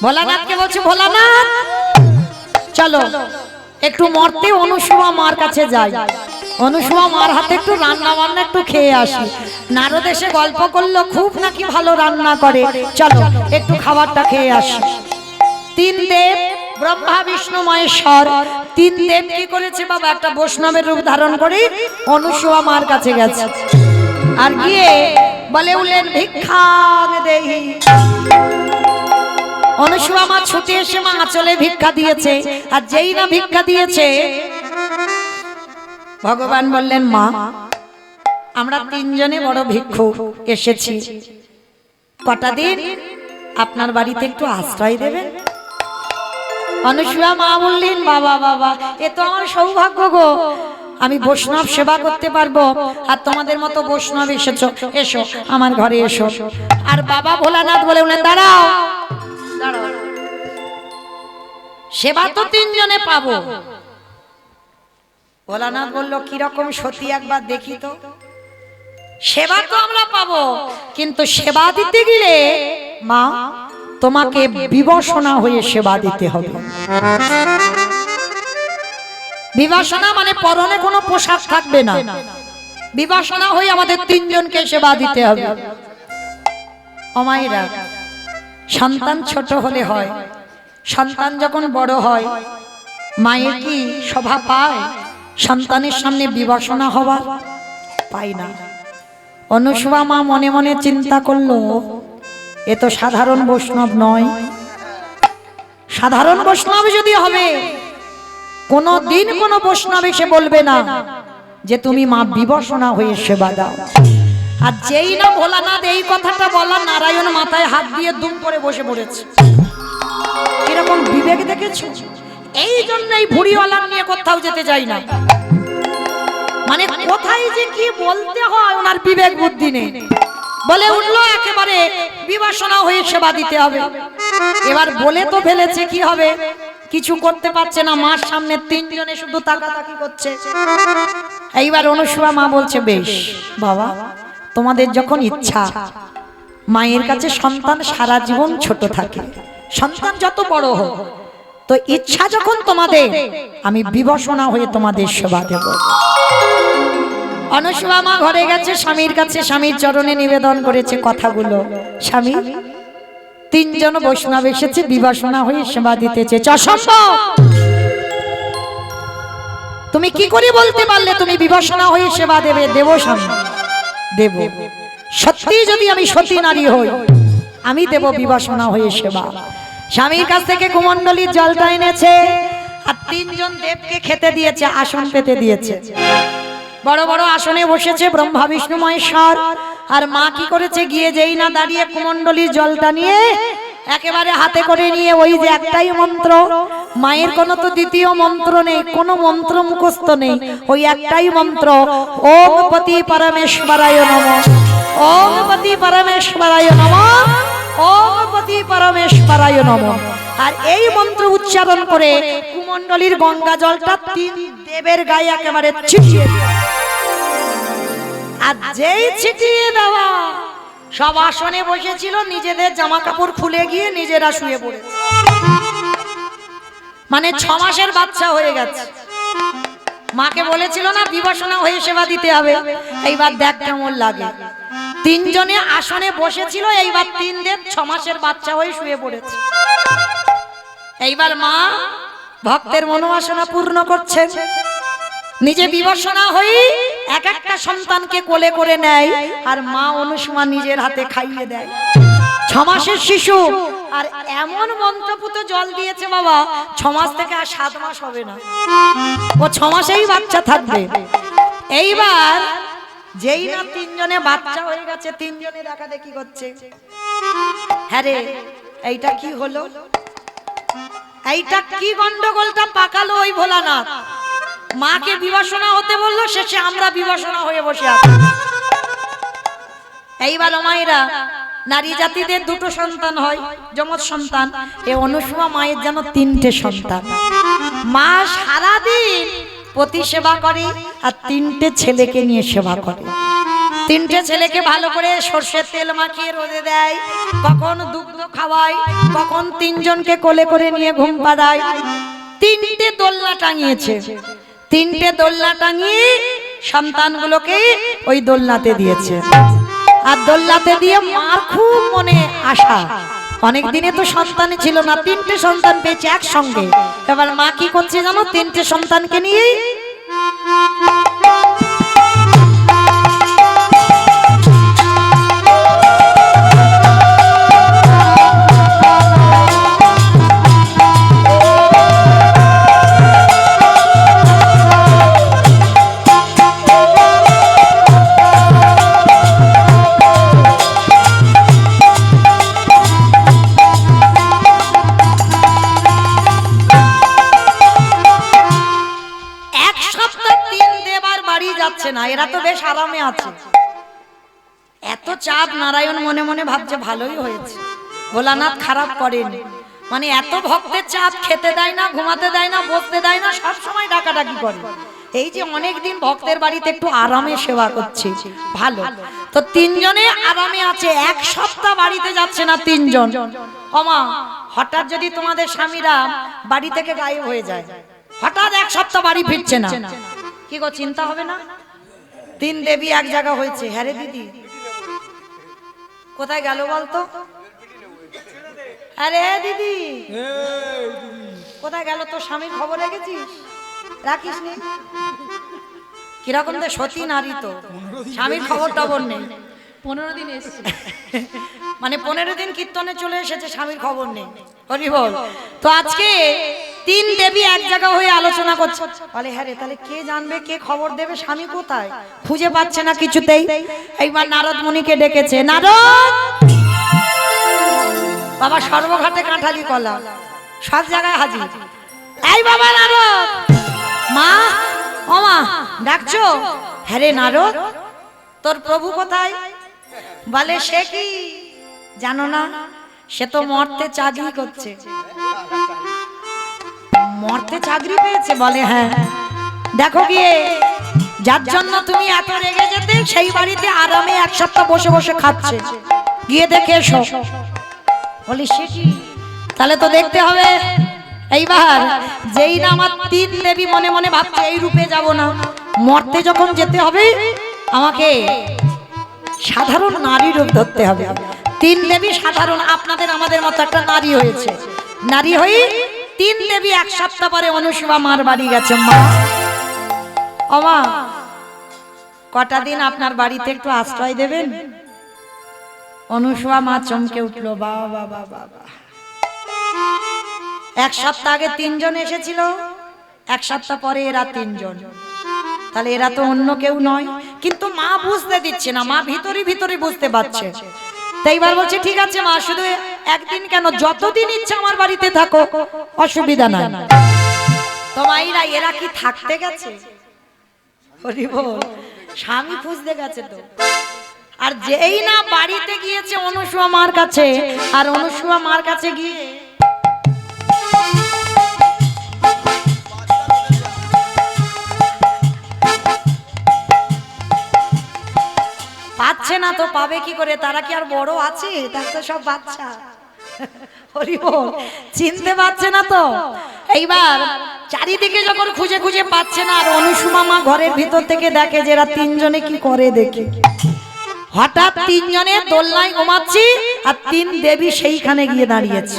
ভোলানাথকে বলছে, ভোলানাথ চলো একটু মর্তে অনুসুয়া মার কাছে যাই, অনুসুয়া মার হাতে একটু রান্না বান্না একটু খেয়ে আসি। নারদ এসে গল্প করলো খুব নাকি ভালো রান্না করে, চলো একটু খাবারটা খেয়ে আসি। তিন দেব ব্রহ্মা বিষ্ণু মহেশ্বর তিন দেব কি করেছে বাবা, একটা বৈষ্ণবের রূপ ধারণ করে অনুসুয়া মার কাছে গেছে। আর গিয়ে বলে উঠলেন, ভিক্ষা দেহি। অনুসুয়া মা ছুটে এসে মা আঁচলে ভিক্ষা দিয়েছে। আর যেই না ভিক্ষা দিয়েছে ভগবান বললেন, মা আমরা তিনজনে বড় ভিক্ষু এসেছি, কটা দিন আপনার বাড়িতে একটু আশ্রয় দেবেন। অনুসুয়া মা বললেন, বাবা বাবা এ তো আমার সৌভাগ্য গো, আমি বৈষ্ণব সেবা করতে পারবো, আর তোমাদের মতো বৈষ্ণব এসেছো, এসো আমার ঘরে এসো। আর বাবা ভোলানাথ বলে উঠলেন, দাঁড়াও দাঁড়াও, সেবা তো তিনজনে পাবো। ভোলানাথ বলল, কিরকম সতী একবার দেখি তো। সেবা তো আমরা পাবো, কিন্তু সেবা দিতে গেলে মা তোমাকে বিবশনা হয়ে সেবা দিতে হবে। বিবশনা মানে পরনে কোনো পোশাক থাকবে না, বিবশনা হয়ে আমাদের তিনজনকে সেবা দিতে হবে। অমায়েরা, সন্তান ছোট হলে হয়, সন্তান যখন বড় হয় মায়ের কি শোভা পায় সন্তানের সামনে বিবশনা হওয়া? পাই না। অনুসুয়া মা মনে মনে চিন্তা করলো, এ তো সাধারণ বৈষ্ণব নয়। সাধারণ বৈষ্ণব যদি হবে কোনো দিন কোনো বৈষ্ণব এসে বলবে না যে তুমি মা বিবশনা হয়ে সেবা দাও। আর যেই না ভোলানাথ এই কথাটা বলা, নারায়ণ মাথায় হাত দিয়ে দুম করে বসে পড়েছে। এরকম বিবেক দেখেছো? এই জন্যই ভুড়িওয়ালা নিয়ে কোথাও যেতে যাই না, মানে কোথায় যে কি বলতে হয় ওনার বিবেক বুদ্ধি নেই। বলে উঠলো একেবারে বিবশনা হয়ে সেবা দিতে হবে। এবার বলে তো ফেলেছে, কি হবে, কিছু করতে পারছে না। মার সামনে তিনজনে শুধু তাকাতাকি করছে। এইবার অনুসুয়া মা বলছে, বেশ বাবা তোমাদের যখন ইচ্ছা। মায়ের কাছে সন্তান সারা জীবন ছোট থাকে, সন্তান যত বড় হোক, তো ইচ্ছা যখন তোমাদের, আমি বিবশনা হয়ে তোমাদের সেবা দেব। অনুসুয়া মা ঘরে গেছে স্বামীর কাছে, স্বামীর চরণে নিবেদন করেছে কথাগুলো, স্বামী তিনজন বৈষ্ণব এসেছে, বিবশনা হয়ে সেবা দিতেছে। অসম্ভব, তুমি কি করে বলতে পারলে তুমি বিবশনা হয়ে সেবা দেবে? দেব স্বামী, দেব। সত্যি যদি আমি সতী নারী হই, আমি দেব বিবশনা হয়ে সেবা। স্বামীর কাছ থেকে কুমণ্ডলীর জলটা এনেছে, আর তিনজন দেবকে খেতে দিয়েছে, আসন পেতে দিয়েছে। বড় বড় আসনে বসেছে ব্রহ্মা বিষ্ণু মহেশ্বর। আর মা কি করেছে, গিয়ে যেই না দাঁড়িয়ে কুমণ্ডলীর জলটা নিয়ে একেবারে হাতে করে নিয়ে, ওই যে একটাই মন্ত্র, মায়ের কোনো তো দ্বিতীয় মন্ত্র নেই, কোনো মন্ত্র মুখস্থ নেই, ওই একটাই মন্ত্র, ওম পতি পরমেশ্বরায় নমঃ, ওম পতি পরমেশ্বরায় নমঃ, ওম পতি পরমেশ্বরায় নমঃ। আর এই মন্ত্র উচ্চারণ করে কুমণ্ডলীর গঙ্গা জলটা তিন দেবের গায়ে একেবারে ছিটিয়ে দেওয়া। আর যেই ছিটিয়ে দেওয়া, সব আসনে বসেছিল, নিজেদের জামা কাপড় খুলে গিয়ে নিজেরা শুয়ে পড়েছে। মানে 6 মাসের বাচ্চা হয়ে গেছে। মাকে বলেছিল না বিবশনা হয়ে সেবা দিতে হবে, এইবার দেখ কেমন লাগে। তিনজনে আসনে বসেছিল, এইবার 3 দেব 6 মাসের বাচ্চা হয়ে শুয়ে পড়েছে। এইবার মা ভক্তের মনোবাসনা পূর্ণ করছেন, নিজে বিবর্ষণা হয়ে এক একটা সন্তানকে কোলে করে নেয়, আর মা অনুসুমা নিজের হাতে খাইয়ে দেয়। 6 মাসের শিশু, আর এমন মন্ত্রপুত জল দিয়েছে বাবা, 6 মাস থেকে আর 7 মাস হবে না, ও 6 মাসেই বাচ্চা থাকবে। এইবার যেই না 3 জনে বাচ্চা হয়ে গেছে, 3 জনে দেখা দেখি করছে, হ্যাঁ রে এইটা কি হলো, এইটা কি গন্ডগোলটা পাকালো ওই ভোলানাথ। মাকে বিবাসনা হতে বললো, শেষে আমরা বিবাসনা হয়ে বসে আছি। এইবার মায়েরা, নারী জাতিদের 2টো সন্তান হয়, যমজ সন্তান। এ অনুসুমা মায়ের যেন 3টে সন্তান। মা সারাদিন পতি সেবা করে, আর 3টে ছেলেকে নিয়ে সেবা করে। 3টে ছেলেকে ভালো করে সর্ষের তেল মাখিয়ে রোদে দেয়, কখন দুগ্ধ খাওয়ায়, কখন 3 জনকে কোলে করে নিয়ে ঘুম পাড়ায়। 3টে দোলনা টাঙিয়েছে, 3টে দোলনা টাঙিয়ে সন্তানগুলোকে ওই দোলনাতে দিয়েছে। আর দোলনাতে দিয়ে মার খুব মনে আশা, অনেক দিনে তো সন্তান ছিল না, 3টে সন্তান পেয়েছে একসঙ্গে। এবার মা কি করছে জানো, 3টে সন্তানকে নিয়ে না, এরা তো বেশ আরামে আছে। এত চাপ, নারায়ণ মনে মনে ভাবছে ভালোই হয়েছে, ভোলানাথ খারাপ করেনি। মানে এত ভক্তের চাপ, খেতে দেয় না, ঘুমাতে দেয় না, বসতে দেয় না, সব সময় ডাকাডাকি করে। এই যে অনেকদিন ভক্তের বাড়িতে একটু আরামে সেবা করছে, ভালো। তো 3 জনে আরামে আছে, 1 সপ্তাহ বাড়িতে যাচ্ছে না 3 জন। ওমা, হঠাৎ যদি তোমাদের স্বামীরা বাড়ি থেকে গায়েব হয়ে যায়, হঠাৎ 1 সপ্তাহ বাড়ি ফিরছে না, কি গো চিন্তা হবে না? 3 দেবী এক জায়গা হয়েছে, হ্যাঁ রে দিদি কোথায় গেল বলতো? আরে দিদি কোথায় গেল? তোর স্বামীর খবর রেখেছিস? রাখিস নি? কিরকম তো সতী নারী, তো স্বামীর খবর টবর নেই। 15 দিন এসেছে, মানে 15 দিন কীর্তনে চলে এসেছে, স্বামীর খবর নেই। হরি বল। তো আজকে 3 দেবী এক জায়গা হয়ে আলোচনা করছে, বলে হ্যাঁ রে তাহলে কে জানবে, কে খবর দেবে, স্বামী কোথায়, খুঁজে পাচ্ছে না কিছুতেই। এইবার নারদ মুনিকে ডেকেছে, নারদ বাবা সর্বঘাটে কাঁঠালি কলা, সব জায়গায় হাজির। এই বাবা নারদ, মা ও মা ডাকছো? হ্যাঁ রে নারদ, তোর প্রভু কোথায়? বলে সে কি জানো না, সে তো মর্তে চাকরি করছে। মর্তে চাকরি পেয়েছে? বলে হ্যাঁ। দেখো গিয়ে, যার জন্য তুমি এত রেগে যেতে, সেই বাড়িতে আরামে 1 সপ্তাহ বসে বসে খাচ্ছে, গিয়ে দেখে এসো। বলি সে কি? তাহলে তো দেখতে হবে। এইবার যেই না আমার 3 দেবী মনে মনে ভাবছে এই রূপে যাব না, মর্তে যখন যেতে হবে আমাকে সাধারণ নারী রূপ ধরতে হবে। 3 দেবী সাধারণ, আপনাদের আমাদের মতো একটা নারী হয়েছে। নারী হয়ে 3 দেবী 1 সপ্তাহ পরে অনুসুমা মার বাড়ি গেছে। মা ও মা, কটা দিন আপনার বাড়িতে একটু আশ্রয় দেবেন? অনুসুমা মা চমকে উঠলো, বাবা বাবা বাবা, 1 সপ্তাহ আগে 3 জন এসেছিল, 1 সপ্তাহ পরে এরা 3 জন, তাহলে এরা তো অন্য কেউ নয়। কিন্তু মা বুঝতে দিচ্ছে না, মা ভিতরে ভিতরে বুঝতে পারছে। তাই এবার বলছে ঠিক আছে মা, শুধু একদিন কেন, যতদিন ইচ্ছা আমার বাড়িতে থাকো, অসুবিধা নাই। তো মাইরা এরা কি থাকতে গেছে? হরি বল, স্বামী খুঁজতে গেছে তো। আর যেই না বাড়িতে গিয়েছে অনুসুমা মার কাছে, আর অনুসুমা মার কাছে গিয়ে পাচ্ছে না, তো পাবে কি করে? তারা কি আর বড় আছে? তার তো সব বাচ্চা। হরি বল, চিনতে পারছে না তো। এইবার চারিদিকে যখন খুঁজে খুঁজে পাচ্ছে না, আর অনুসুমা মা ঘরের ভিতর থেকে দেখে যে এরা 3 জনে কি করে, দেখে হঠাৎ তিনজনে দোলনায় ঘুমাচ্ছি আর তিন দেবী সেইখানে গিয়ে দাঁড়িয়েছে।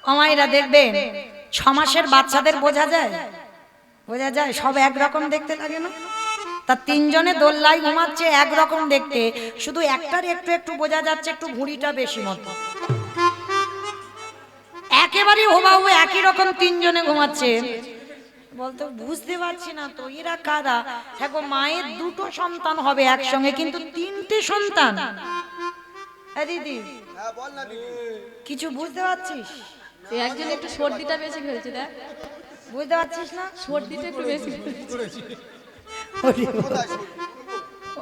আমায়রা দেখবেন 6 মাসের বাচ্চাদের বোঝা যায়, বোঝা যায় সব একরকম দেখতে লাগে না? তা তিনজনে দোলনায় ঘুমাচ্ছে একরকম দেখতে, শুধু একটার একটু একটু বোঝা যাচ্ছে একটু ভুঁড়িটা বেশি মতো। একেবারে হুবাহু একই রকম তিনজনে ঘুমাচ্ছে। বলতো বুঝতে পারছি না তো এরা কারা। হ্যাঁ গো, মায়ের দুটো সন্তান হবে একসঙ্গে, কিন্তু তিনটে সন্তান। দিদি কিছু বুঝতে পারছিস? একজন একটু সর্দিটা বেশি হয়েছে, দেখ বুঝতে পারছিস না? সর্দিটা একটু বেশি হয়েছে।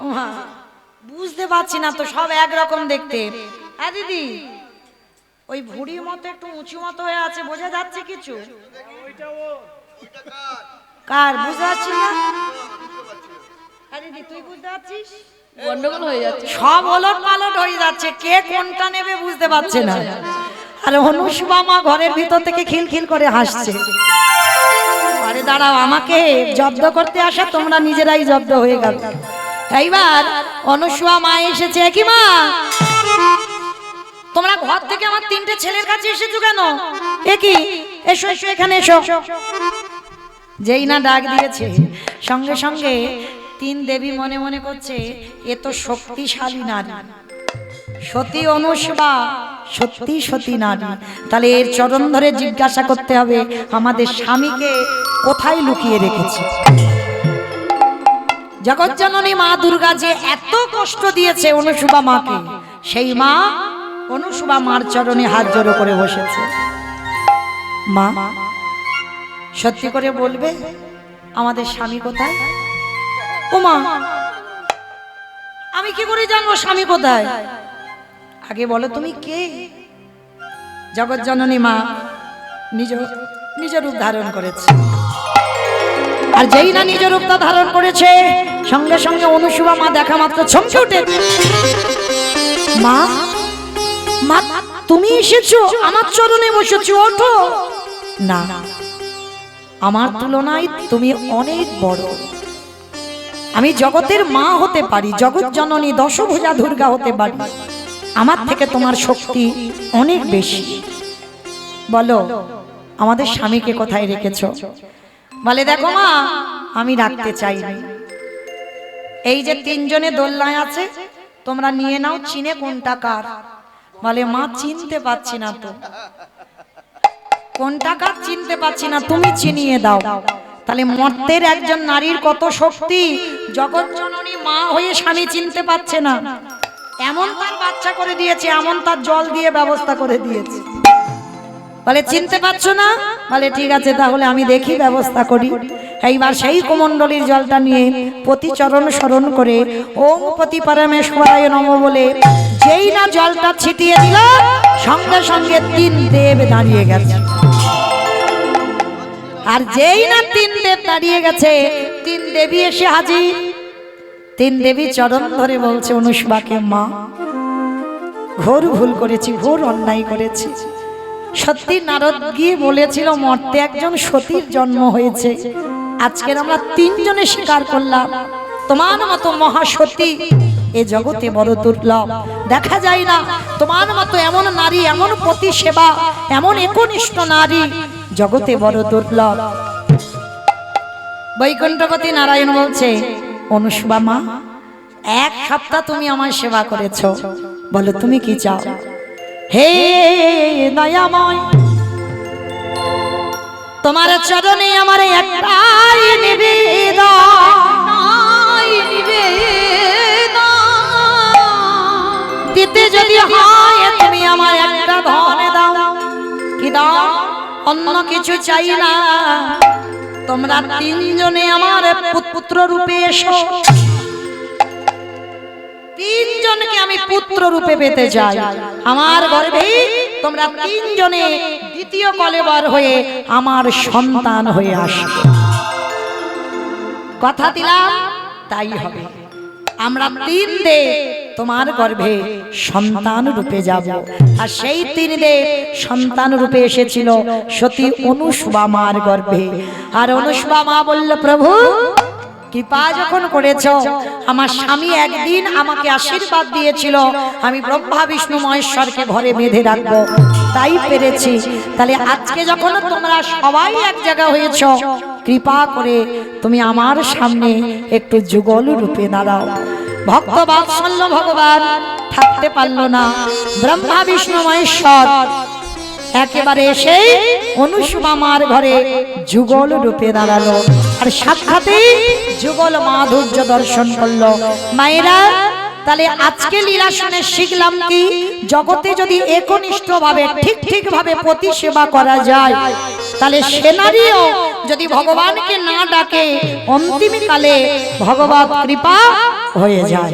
ওমা, বুঝতে পারছি না তো সব একরকম দেখতে। হ্যাঁ দিদি, ওই ভুঁড়ির মতো একটু উঁচু মতো হয়ে আছে, বোঝা যাচ্ছে কিছু? কার বুঝতে পারছি না? হ্যাঁ দিদি, তুই বুঝতে পারছিস? গন্ডগোল হয়ে যাচ্ছে, সব ওলট পালট হয়ে যাচ্ছে, কে কোনটা নেবে বুঝতে পারছে না। আর অনুষ্বা মা ঘরের ভিতর থেকে খিলখিল করে হাসছে। আরে দাঁড়াও, আমাকে জব্দ করতে আসা তোমরা নিজেরাই জব্দ হয়ে গেল। এইবার অনুষ্বা মা এসেছে। কি মা, তোমরা ঘর থেকে আমার তিনটে ছেলের কাছে এসেছো কেন? এ কি, এসো এসো এখানে এসো। যেই না ডাক দিয়েছে সঙ্গে সঙ্গে তিন দেবী মনে মনে করছে এ তো শক্তিশালী নারী, সতী অনুষ্বা, সত্যি সতী নারী। তাহলে এর চরণ ধরে জিজ্ঞাসা করতে হবে আমাদের স্বামীকে কোথায় লুকিয়ে রেখেছে। জগজ্জননী মা দুর্গা যে এত কষ্ট দিয়েছে অনুষ্বা মাকে, সেই মা অনুষ্বা মার চরণে হাত জড়ো করে বসেছে। মা সত্যি করে বলবে আমাদের স্বামী কোথায়? ও মা, আমি কি করে জানবো স্বামী কোথায়? আগে বলো তুমি কে? জগজ্জননী মা নিজ রূপ ধারণ করেছে। আর যেই না নিজ রূপটা ধারণ করেছে সঙ্গে সঙ্গে অনুষ্বা মা দেখা মাত্র চমকে উঠে, মা মা তুমি এসেছো, আমার চরণে বসেছো, ওঠো। না, আমার তুলনায় তুমি অনেক বড়। আমি জগতের মা হতে পারি, জগৎ জননী দশভুজা দুর্গা হতে পারি, আমার থেকে তোমার শক্তি অনেক বেশি। বলো আমাদের স্বামীকে কোথায় রেখেছো? বলে দেখো মা, আমি রাখতে চাইনি। এই যে তিনজনে দোলনায় আছে, তোমরা নিয়ে নাও, চিনে কোনটা কার। বলে মা চিনতে পাচ্ছি না তো। কোনটা কার চিনতে পাচ্ছি না, তুমি চিনিয়ে দাও। তাহলে মর্তের একজন নারীর কত শক্তি, জগজ্জননী মা হয়ে স্বামী চিনতে পাচ্ছে না, এমন তার বাচ্চা করে দিয়েছে, এমন তার জল দিয়ে ব্যবস্থা করে দিয়েছে। বলে চিনতে পারছো না? বলে ঠিক আছে, তাহলে আমি দেখি ব্যবস্থা করি। এইবার সেই কুমণ্ডলীর জলটা নিয়ে প্রতিচরণ স্মরণ করে ওম পতি পরমেশ্বরায় নমঃ বলে যেই না জলটা ছিটিয়ে দিল, সঙ্গে সঙ্গে তিন দেব দাঁড়িয়ে গেছে। আর যেই না তিন দেব দাঁড়িয়ে গেছে, তিন দেবী এসে হাজির। তিন দেবী চরণ ধরে বলছে অনুষ্বাকে, মা ঘোর ভুল করেছি, ঘোর অন্যায় করেছি। সত্যি নারদ গিয়ে বলেছিল মর্তে একজন সতীর জন্ম হয়েছে, আজকের আমরা তিনজনে স্বীকার করলাম তোমার মতো মহাসতী এ জগতে বড় দুর্লভ, দেখা যায় না। তোমার মতো এমন নারী, এমন পতি সেবা, এমন একনিষ্ঠ নারী জগতে বড় দুর্লভ। বৈকুণ্ঠপতি নারায়ণ বলছে অনুষ্বা মা, 1 সপ্তাহ তুমি আমার সেবা করেছো, বলো তুমি কি চাও? হে দয়াময়, তোমার চরণে আমার একটাই নিবেদন, দিতে যদি হয় তুমি আমার একটা ধন দাও। কি দাও? অন্য কিছু চাই না, তোমরা তিনজনে আমার পুত্র রূপে এসো। তিনজনকে আমি পুত্র রূপে পেতে চাই। আমার গর্ভে তোমরা তিনজনে দ্বিতীয় কলেবর হয়ে আমার সন্তান হয়ে আসবে। কথা দিলাম তাই হবে। আমরা তিন দেব তোমার গর্ভে সন্তান রূপে যাব। আর সেই ত্রিদেব সন্তান রূপে এসেছিল সতী অনুসুবা মার গর্ভে। আর অনুসুবা মা বলল, প্রভু কৃপা যখন করেছ, আমার স্বামী একদিন আমাকে আশীর্বাদ দিয়েছিল আমি ব্রহ্মা বিষ্ণু মহেশ্বরকে ঘরে বেঁধে রাখবো, তাই পেরেছি। তাহলে আজকে যখন তোমরা সবাই এক জায়গা হয়েছ, কৃপা করে তুমি আমার সামনে একটু যুগল রূপে দাঁড়াও। ভক্ত বাৎসল্য ভগবান থাকতে পারল না, ব্রহ্মা বিষ্ণু মহেশ্বর একেবারে এসে অনুসুবা মার ঘরে যুগল রূপে দাঁড়ালো। আর সাক্ষাতে যুগল মাধুর্য দর্শন করলো। মায়েরা, তাহলে আজকে লীলা শুনে শিখলাম কি, জগতে যদি একনিষ্ঠ ভাবে ঠিক ভাবে পতি সেবা করা যায়, তাহলে সে নারীও যদি ভগবানকে না ডাকে অন্তিম কালে ভগবত কৃপা হয়ে যায়।